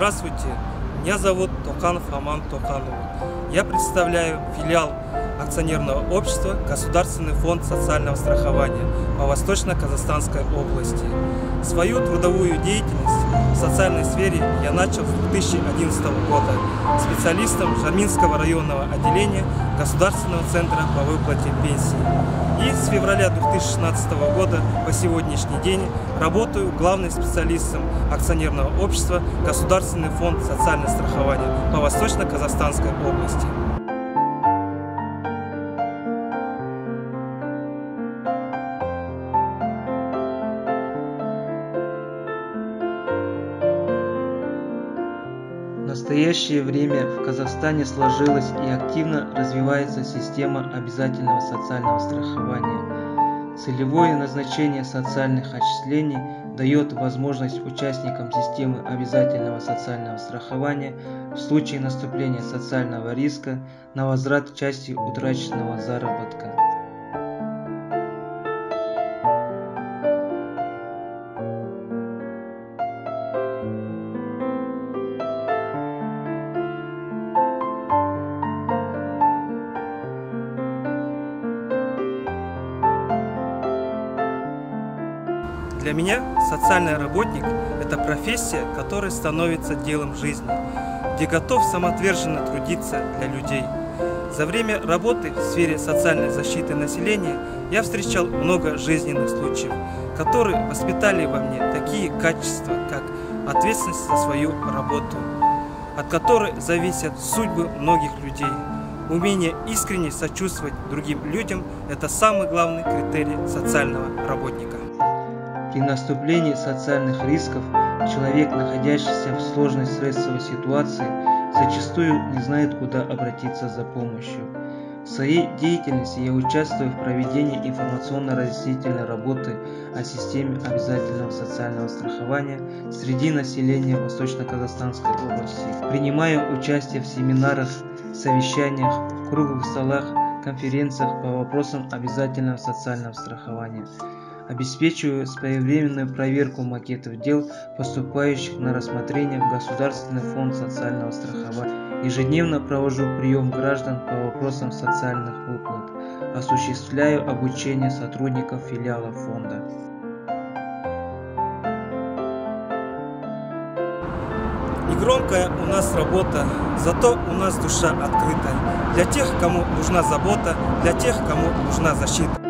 Здравствуйте, меня зовут Токанов Аман Токанов. Я представляю филиал акционерного общества Государственный фонд социального страхования по Восточно-Казахстанской области. Свою трудовую деятельность в социальной сфере я начал с 2011 года специалистом Жаминского районного отделения Государственного центра по выплате пенсии. И с февраля 2016 года по сегодняшний день работаю главным специалистом акционерного общества Государственный фонд социального страхования по Восточно-Казахстанской области. В настоящее время в Казахстане сложилась и активно развивается система обязательного социального страхования. Целевое назначение социальных отчислений дает возможность участникам системы обязательного социального страхования в случае наступления социального риска на возврат части утраченного заработка. Для меня социальный работник – это профессия, которая становится делом жизни, где готов самоотверженно трудиться для людей. За время работы в сфере социальной защиты населения я встречал много жизненных случаев, которые воспитали во мне такие качества, как ответственность за свою работу, от которой зависят судьбы многих людей. Умение искренне сочувствовать другим людям – это самый главный критерий социального работника. При наступлении социальных рисков человек, находящийся в сложной стрессовой ситуации, зачастую не знает, куда обратиться за помощью. В своей деятельности я участвую в проведении информационно-разъяснительной работы о системе обязательного социального страхования среди населения Восточно-Казахстанской области. Принимаю участие в семинарах, совещаниях, круглых столах, конференциях по вопросам обязательного социального страхования. Обеспечиваю своевременную проверку макетов дел, поступающих на рассмотрение в Государственный фонд социального страхования. Ежедневно провожу прием граждан по вопросам социальных выплат. Осуществляю обучение сотрудников филиала фонда. Негромкая у нас работа, зато у нас душа открыта. Для тех, кому нужна забота, для тех, кому нужна защита.